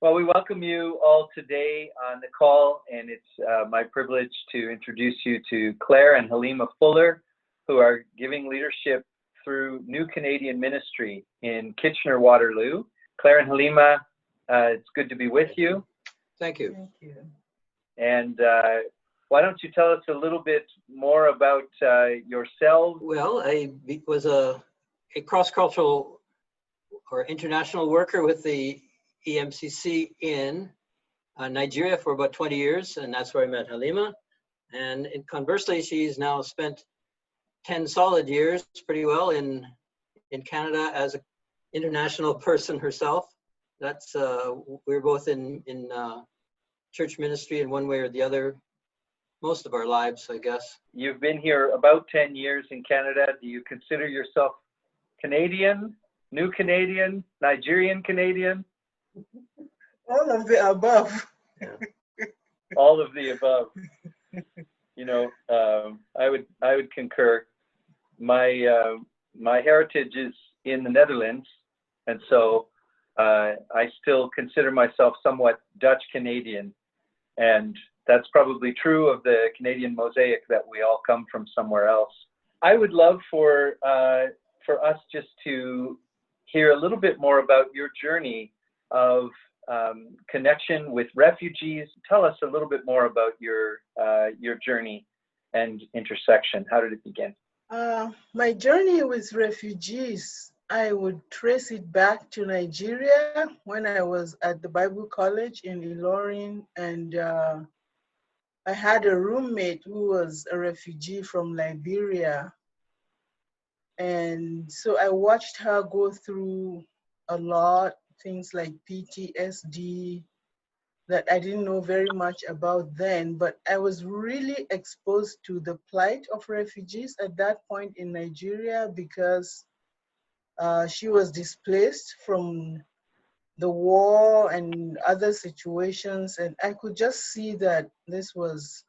Well, we welcome you all today on the call, and it's my privilege to introduce you to Clare and Halima Fuller, who are giving leadership through New Canadian Ministry in Kitchener-Waterloo. Clare and Halima, it's good to be with you. Thank you. Thank you. And why don't you tell us a little bit more about yourselves? Well, I was a cross-cultural or international worker with the EMCC in Nigeria for about 20 years, and that's where I met Halima. And conversely, she's now spent 10 solid years pretty well in Canada as an international person herself. That's we're both in church ministry in one way or the other most of our lives, I guess. You've been here about 10 years in Canada. Do you consider yourself Canadian, New Canadian, Nigerian Canadian? All of the above. Yeah. All of the above. You know, I would concur. My heritage is in the Netherlands, and so I still consider myself somewhat Dutch Canadian, and that's probably true of the Canadian mosaic, that we all come from somewhere else. I would love for us just to hear a little bit more about your journey of connection with refugees. Tell us a little bit more about your journey and intersection. How did it begin? My journey with refugees, I would trace it back to Nigeria when I was at the Bible College in Ilorin, and I had a roommate who was a refugee from Liberia. And so I watched her go through a lot, things like PTSD that I didn't know very much about then, but I was really exposed to the plight of refugees at that point in Nigeria because she was displaced from the war and other situations, and I could just see that this was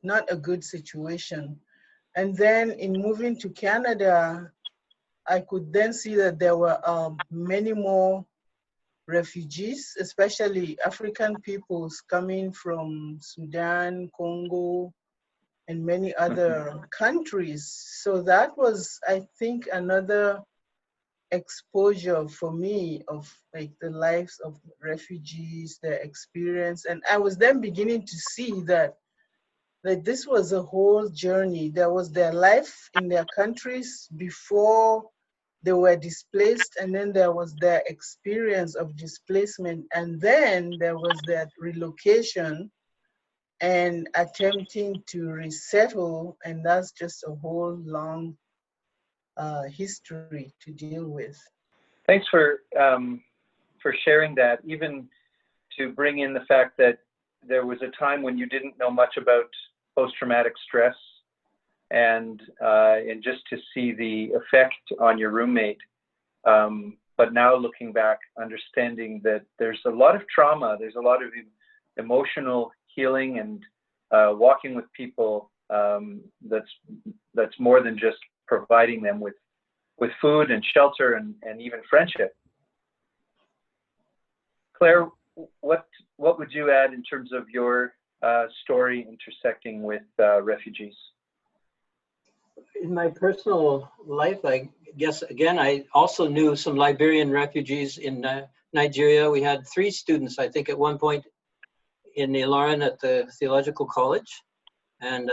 not a good situation. And then in moving to Canada, I could then see that there were many more refugees, especially African peoples coming from Sudan, Congo, and many other countries. So that was, I think, another exposure for me of like the lives of refugees, their experience. And I was then beginning to see that this was a whole journey. There was their life in their countries before they were displaced, and then there was their experience of displacement, and then there was their relocation and attempting to resettle, and that's just a whole long history to deal with. Thanks for sharing that, even to bring in the fact that there was a time when you didn't know much about post-traumatic stress, and just to see the effect on your roommate. But now looking back, understanding that there's a lot of trauma, there's a lot of emotional healing, and walking with people that's more than just providing them with food and shelter and even friendship. Clare, what would you add in terms of your story intersecting with refugees? In my personal life, I guess, again, I also knew some Liberian refugees in Nigeria. We had 3 students, I think, at one point in Ilorin at the Theological College. And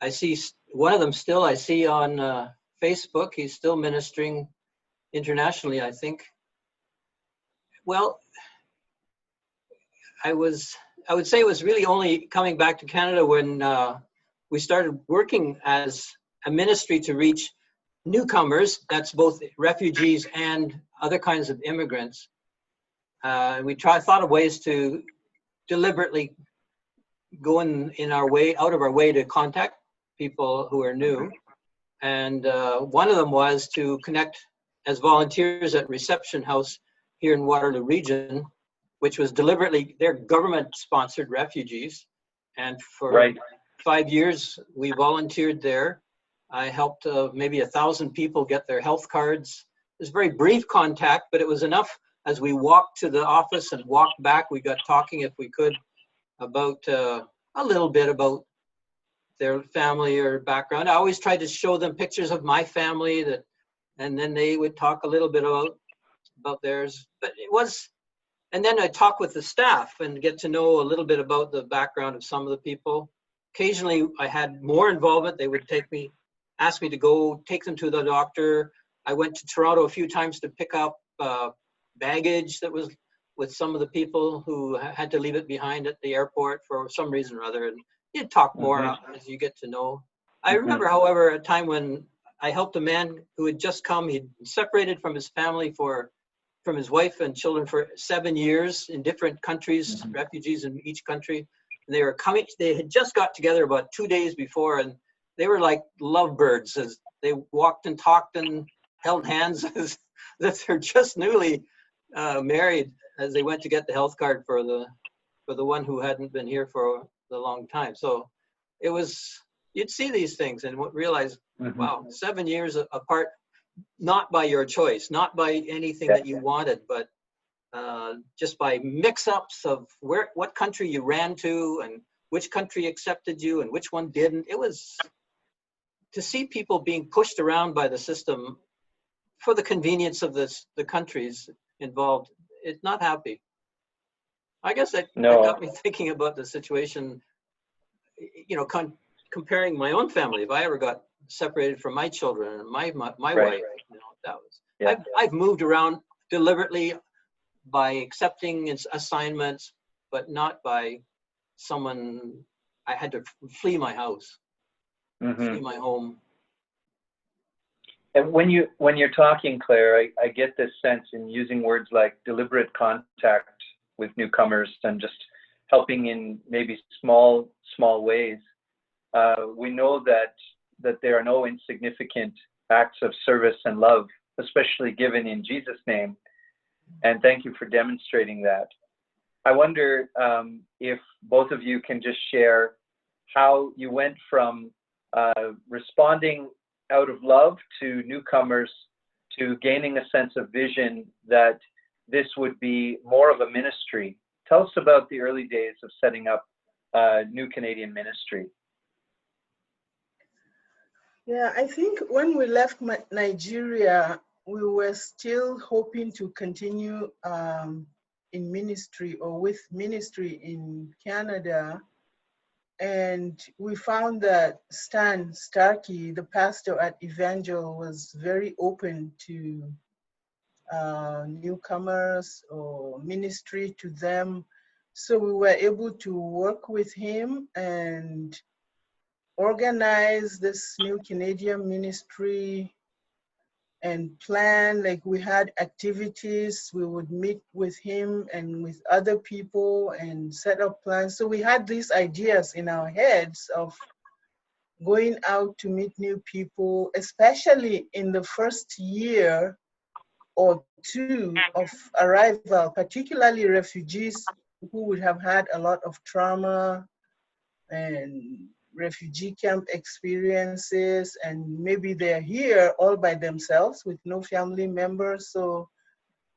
I see one of them still, I see on Facebook. He's still ministering internationally, I think. Well, I would say it was really only coming back to Canada when we started working as a ministry to reach newcomers, that's both refugees and other kinds of immigrants. We thought of ways to deliberately go in our way, out of our way to contact people who are new. And one of them was to connect as volunteers at Reception House here in Waterloo Region, which was deliberately, they're government-sponsored refugees. And for 5 years, we volunteered there. I helped maybe 1,000 people get their health cards. It was very brief contact, but it was enough as we walked to the office and walked back, we got talking, if we could, about a little bit about their family or background. I always tried to show them pictures of my family, and then they would talk a little bit about theirs. But it was, and then I talk with the staff and get to know a little bit about the background of some of the people. Occasionally, I had more involvement. They would ask me to go take them to the doctor. I went to Toronto a few times to pick up baggage that was with some of the people who had to leave it behind at the airport for some reason or other. And you'd talk more as you get to know. I remember, however, a time when I helped a man who had just come. He'd separated from his family from his wife and children for 7 years in different countries, refugees in each country. And they had just got together about 2 days before, and they were like lovebirds as they walked and talked and held hands as that they're just newly married as they went to get the health card for the one who hadn't been here for a long time. So it was, you'd see these things and realize, wow, 7 years apart, not by your choice, not by anything that you wanted, but just by mix-ups of what country you ran to and which country accepted you and which one didn't. It was to see people being pushed around by the system for the convenience of the countries involved. It's not happy. I guess that got me thinking about the situation, you know, comparing my own family. If I ever got separated from my children and my wife, you know, that was, I've moved around deliberately by accepting assignments, but not by someone. I had to flee my house, flee my home. And when you're talking, Claire, I get this sense in using words like deliberate contact with newcomers and just helping in maybe small ways. We know that there are no insignificant acts of service and love, especially given in Jesus' name. And thank you for demonstrating that. I wonder if both of you can just share how you went from responding out of love to newcomers to gaining a sense of vision that this would be more of a ministry. Tell us about the early days of setting up New Canadian Ministry. Yeah, I think when we left Nigeria, we were still hoping to continue in ministry or with ministry in Canada. And we found that Stan Starkey, the pastor at Evangel, was very open to newcomers or ministry to them. So we were able to work with him and organize this New Canadian Ministry and plan, like we had activities, we would meet with him and with other people and set up plans. So we had these ideas in our heads of going out to meet new people, especially in the first year or two of arrival, particularly refugees who would have had a lot of trauma and refugee camp experiences, and maybe they're here all by themselves with no family members. So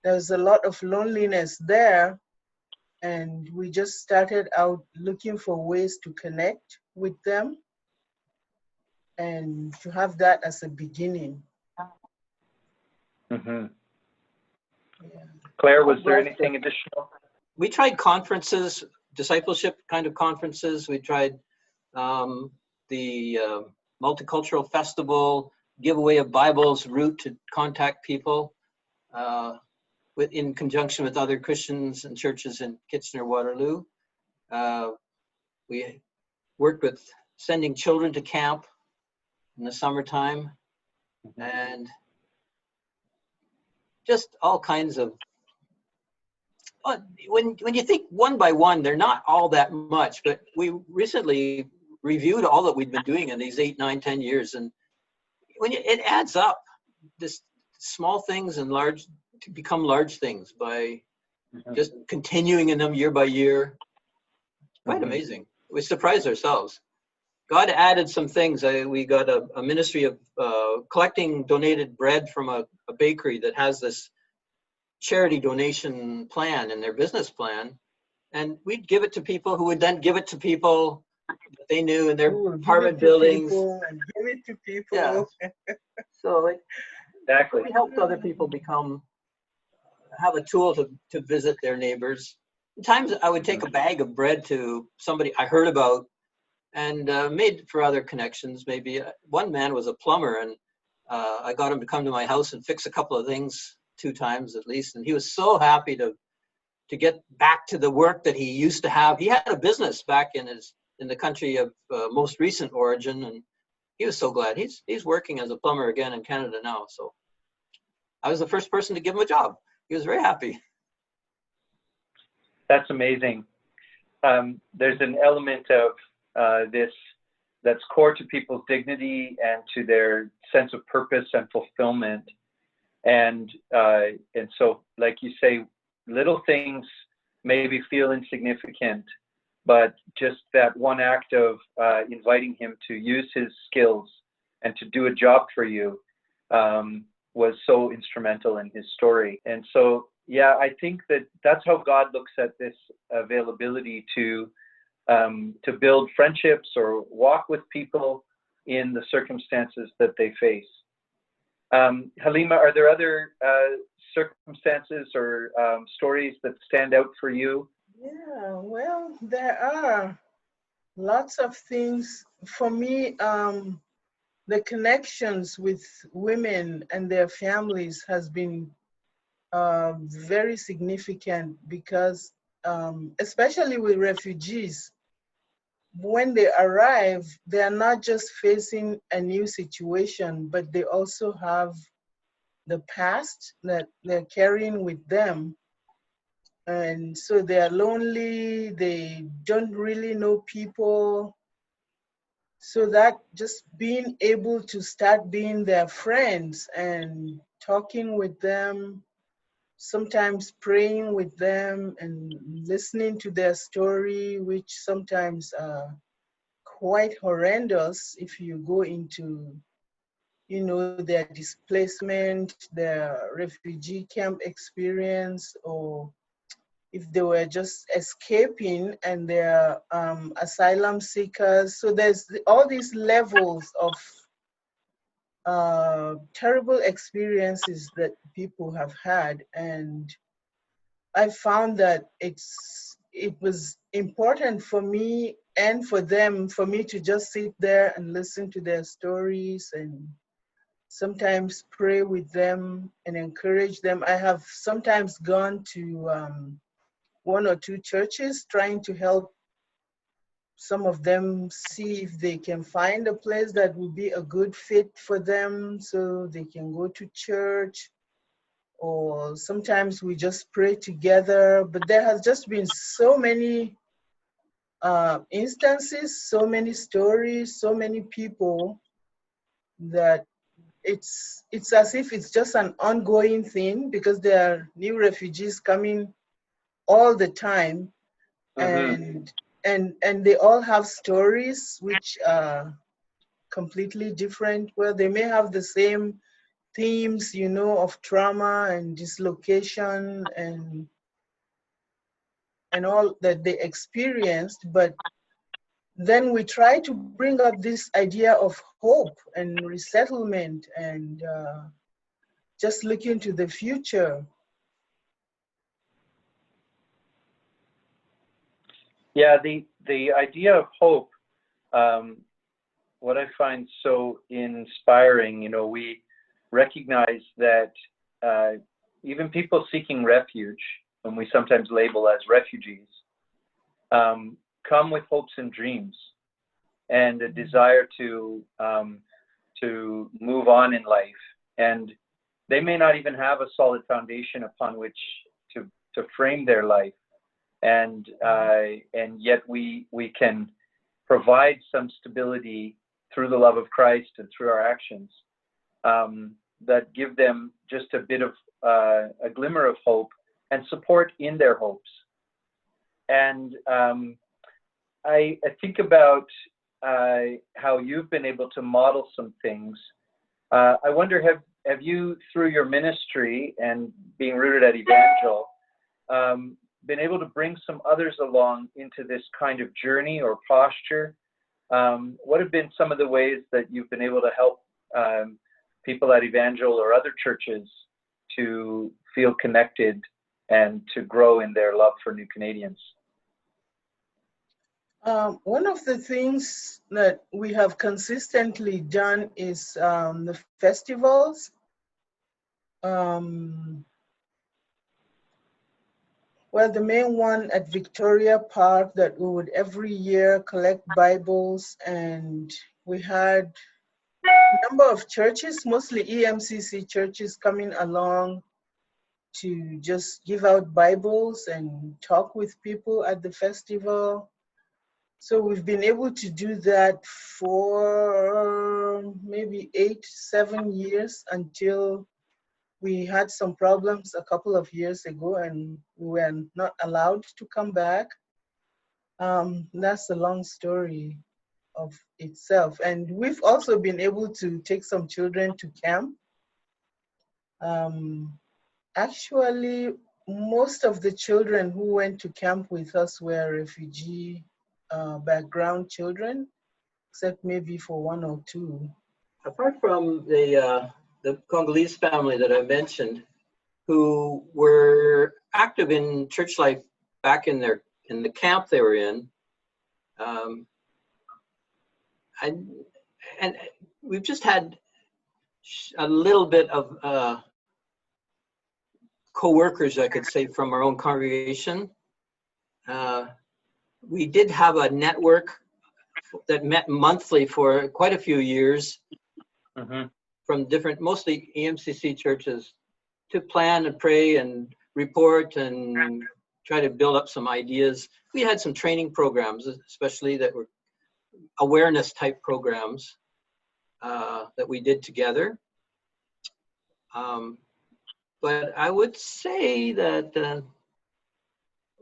there's a lot of loneliness there. And we just started out looking for ways to connect with them and to have that as a beginning. Claire, was there anything additional? We tried conferences, discipleship kind of conferences. We tried the multicultural festival, giveaway of Bibles, route to contact people in conjunction with other Christians and churches in Kitchener-Waterloo. We worked with sending children to camp in the summertime, and just all kinds of, when you think one by one, they're not all that much, but we recently reviewed all that we've been doing in these 8, 9, 10 years. And when it adds up, this small things and large to become large things by just continuing in them year by year. Quite amazing. We surprised ourselves. God added some things. We got a ministry of collecting donated bread from a bakery that has this charity donation plan in their business plan. And we'd give it to people who would then give it to people that they knew in their Ooh, give apartment it to buildings. people and give it to people. Yeah. So Exactly. we helped other people have a tool to visit their neighbors. Sometimes I would take a bag of bread to somebody I heard about and made for other connections. Maybe one man was a plumber, and I got him to come to my house and fix a couple of things 2 times at least. And he was so happy to get back to the work that he used to have. He had a business back in the country of most recent origin, and he was so glad. He's working as a plumber again in Canada now. So I was the first person to give him a job. He was very happy. That's amazing. There's an element of this that's core to people's dignity and to their sense of purpose and fulfillment. And so, like you say, little things maybe feel insignificant, but just that one act of inviting him to use his skills and to do a job for you was so instrumental in his story. And so, yeah, I think that's how God looks at this availability to build friendships or walk with people in the circumstances that they face. Halima, are there other circumstances or stories that stand out for you? Yeah, well, there are lots of things. For me, the connections with women and their families has been very significant because, especially with refugees, when they arrive, they are not just facing a new situation, but they also have the past that they're carrying with them. And so they are lonely, they don't really know people. So that just being able to start being their friends and talking with them, sometimes praying with them and listening to their story, which sometimes are quite horrendous if you go into, their displacement, their refugee camp experience, or if they were just escaping and they're asylum seekers. So there's all these levels of terrible experiences that people have had. And I found that it was important for me and for them, for me to just sit there and listen to their stories and sometimes pray with them and encourage them. I have sometimes gone to 1 or 2 churches trying to help some of them see if they can find a place that would be a good fit for them so they can go to church. Or sometimes we just pray together. But there has just been so many instances, so many stories, so many people that it's as if it's just an ongoing thing because there are new refugees coming all the time. Mm-hmm. And they all have stories which are completely different. Well, they may have the same themes, of trauma and dislocation and all that they experienced, but then we try to bring up this idea of hope and resettlement and just looking to the future. Yeah, the idea of hope, what I find so inspiring, we recognize that even people seeking refuge, whom we sometimes label as refugees, come with hopes and dreams and a desire to move on in life. And they may not even have a solid foundation upon which to frame their life. And yet we can provide some stability through the love of Christ and through our actions that give them just a bit of a glimmer of hope and support in their hopes. And I think about how you've been able to model some things. I wonder, have you, through your ministry and being rooted at Evangel, been able to bring some others along into this kind of journey or posture? What have been some of the ways that you've been able to help people at Evangel or other churches to feel connected and to grow in their love for New Canadians? One of the things that we have consistently done is the festivals. Well, the main one at Victoria Park that we would every year collect Bibles, and we had a number of churches, mostly EMCC churches, coming along to just give out Bibles and talk with people at the festival. So we've been able to do that for maybe 7 years until we had some problems a couple of years ago and we were not allowed to come back. That's a long story of itself. And we've also been able to take some children to camp. Actually, most of the children who went to camp with us were refugee background children, except maybe for one or two. Apart from the Congolese family that I mentioned, who were active in church life back in the camp they were in, and we've just had a little bit of co-workers, I could say, from our own congregation. We did have a network that met monthly for quite a few years from different, mostly EMCC churches, to plan and pray and report and try to build up some ideas. We had some training programs, especially that were awareness type programs that we did together. But I would say that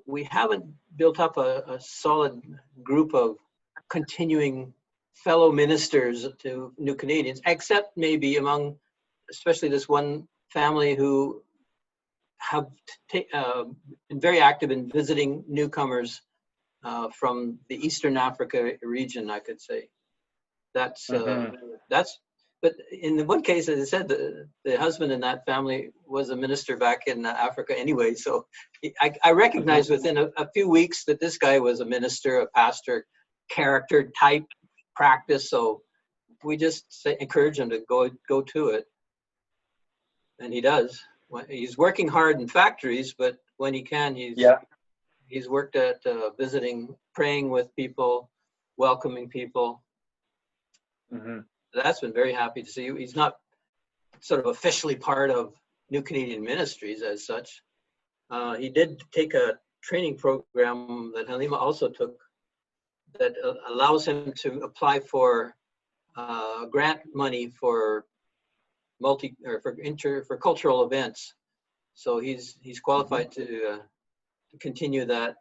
we haven't built up a solid group of continuing fellow ministers to New Canadians, except maybe among, especially this one family who have been very active in visiting newcomers from the Eastern Africa region, I could say. That's, but in the one case, as I said, the husband in that family was a minister back in Africa anyway. So I recognized within a few weeks that this guy was a minister, a pastor, character type practice. So we just encourage him to go to it. And he does. He's working hard in factories, but when he can, he's worked at visiting, praying with people, welcoming people. That's been very happy to see. He's not sort of officially part of New Canadian Ministries as such. He did take a training program that Halima also took that allows him to apply for grant money for for cultural events. So he's qualified to continue that.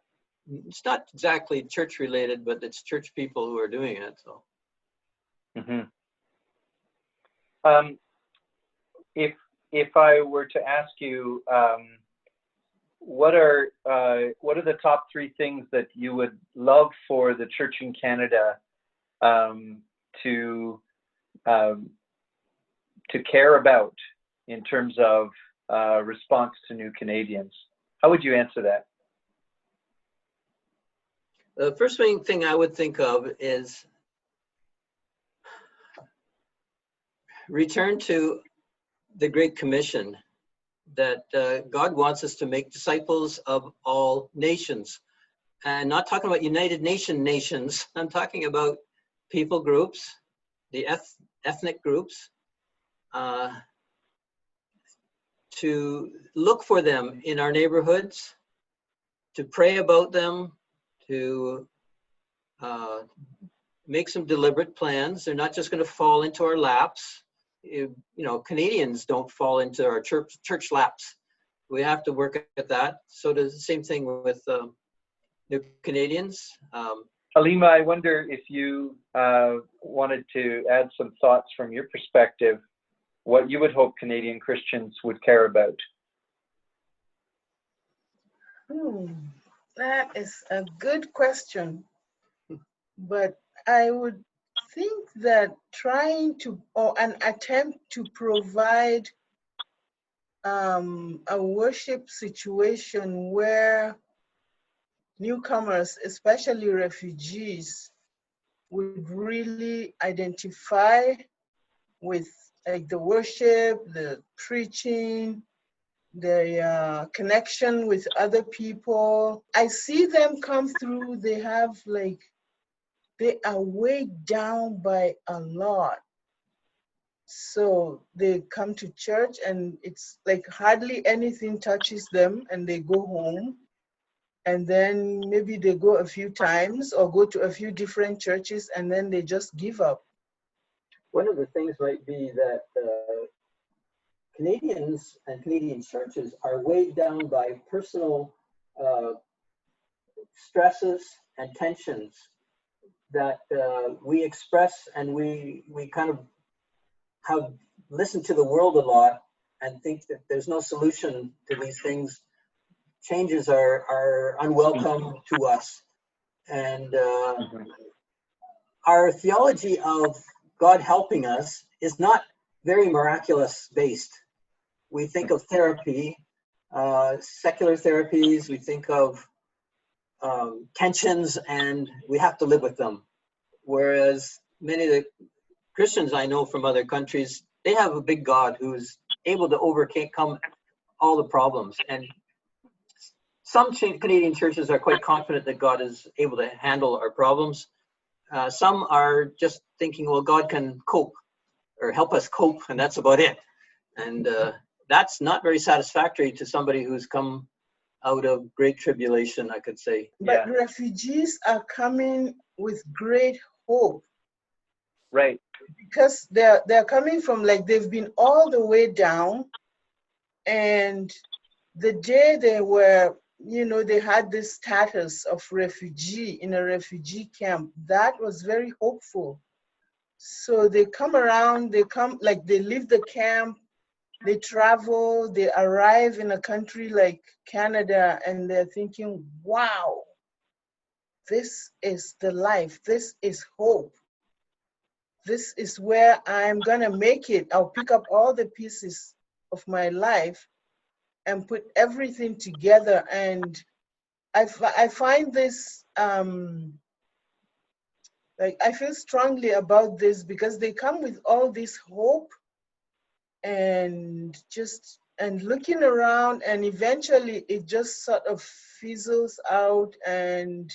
It's not exactly church related, but it's church people who are doing it. So. If I were to ask you, what are the top 3 things that you would love for the church in Canada to care about in terms of response to New Canadians? How would you answer that? The first thing I would think of is return to the Great Commission that God wants us to make disciples of all nations. And not talking about United Nations. I'm talking about people groups, the ethnic groups, to look for them in our neighborhoods, to pray about them, to make some deliberate plans. They're not just going to fall into our laps. Canadians don't fall into our church laps. We have to work at that. So does the same thing with New Canadians. Halima, I wonder if you wanted to add some thoughts from your perspective what you would hope Canadian Christians would care about? That is a good question. But I would think that trying to, or an attempt to provide a worship situation where newcomers, especially refugees, would really identify with like the worship, the preaching, the connection with other people. I see them come through, they have like, they are weighed down by a lot. So they come to church and it's like hardly anything touches them and they go home. And then maybe they go a few times or go to a few different churches and then they just give up. One of the things might be that Canadians and Canadian churches are weighed down by personal stresses and tensions that we express, and we kind of have listened to the world a lot and think that there's no solution to these things. Changes are unwelcome to us. And our theology of God helping us is not very miraculous based. We think of therapy, secular therapies, we think of tensions, and we have to live with them. Whereas many of the Christians I know from other countries, they have a big God who's able to overcome all the problems. And some Canadian churches are quite confident that God is able to handle our problems. Some are just thinking, well, God can cope or help us cope, and that's about it. And that's not very satisfactory to somebody who's come out of great tribulation, I could say. But refugees are coming with great hope. Right. Because they're coming from, like, they've been all the way down, and the day they were, you know, they had this status of refugee in a refugee camp, that was very hopeful. So they come around, they come, like, they leave the camp, they travel, they arrive in a country like Canada, and they're thinking, wow, this is the life, this is hope. This is where I'm gonna make it. I'll pick up all the pieces of my life and put everything together. And I find this, like, I feel strongly about this because they come with all this hope and just, and looking around, and eventually it just sort of fizzles out, and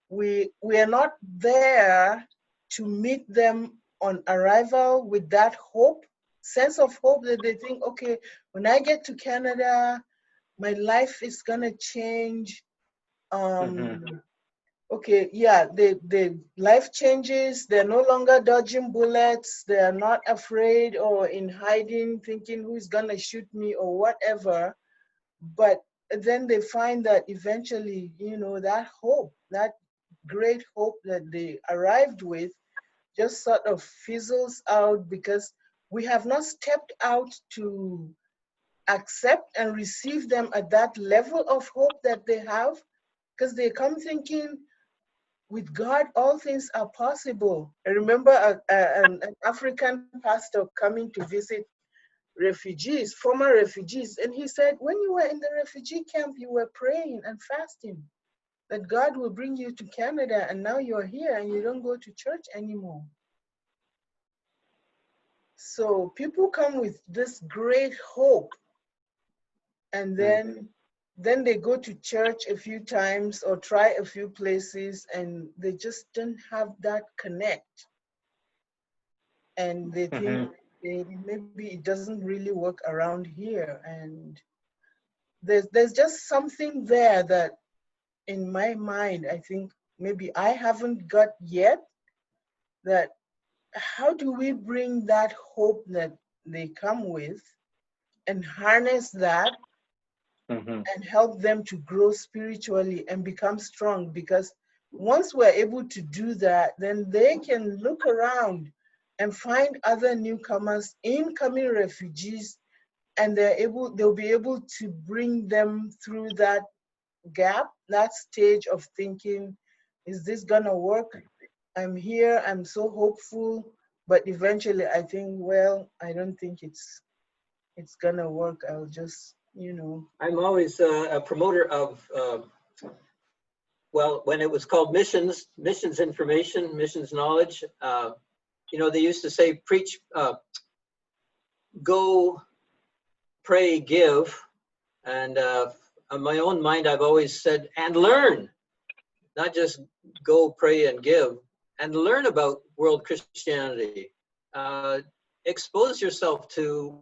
we are not there to meet them on arrival with that hope, sense of hope that they think, okay, when I get to Canada, my life is gonna change. Okay, yeah, the life changes. They're no longer dodging bullets. They are not afraid or in hiding, thinking who's gonna shoot me or whatever. But then they find that eventually, you know, that hope, that great hope that they arrived with just sort of fizzles out because we have not stepped out to accept and receive them at that level of hope that they have, because they come thinking, with God, all things are possible. I remember an African pastor coming to visit refugees, former refugees, and he said, when you were in the refugee camp, you were praying and fasting that God will bring you to Canada, and now you're here and you don't go to church anymore. So people come with this great hope, and then they go to church a few times or try a few places, and they just don't have that connect. And they think maybe it doesn't really work around here. And there's just something there that, in my mind, I think maybe I haven't got yet, that how do we bring that hope that they come with and harness that and help them to grow spiritually and become strong? Because once we're able to do that, then they can look around and find other newcomers, incoming refugees, and they'll be able to bring them through that gap, that stage of thinking, is this gonna work? I'm here, I'm so hopeful, but eventually I think, well, I don't think it's gonna work. I'll just, I'm always a promoter of, well, when it was called missions information, missions knowledge, they used to say, preach, go, pray, give. And in my own mind, I've always said, and learn, not just go, pray, and give, and learn about world Christianity. Expose yourself to,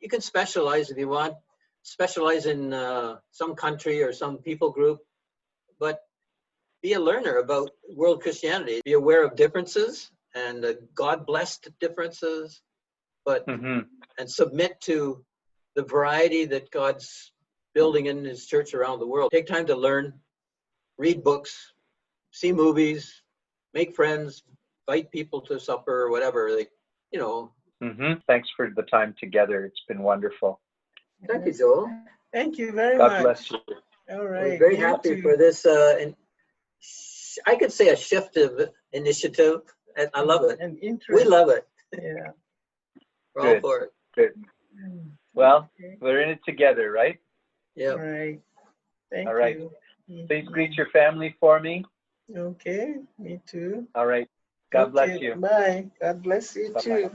you can specialize if you want, specialize in some country or some people group, but be a learner about world Christianity. Be aware of differences and God-blessed differences, but and submit to the variety that God's building in his church around the world. Take time to learn, read books, see movies, make friends, invite people to supper or whatever. Thanks for the time together. It's been wonderful. Thank you, Joel. Thank you very God much. bless you. All right. We're very happy for this, I could say a shift of initiative. I love it. And interest. We love it. Yeah. We're all Good. for it. Good. Well, we're in it together, right? Yeah. All right. Thank All right. you. Please greet your family for me. Okay. Me too. All right. God bless Okay, you. bye. God bless you Bye-bye. too.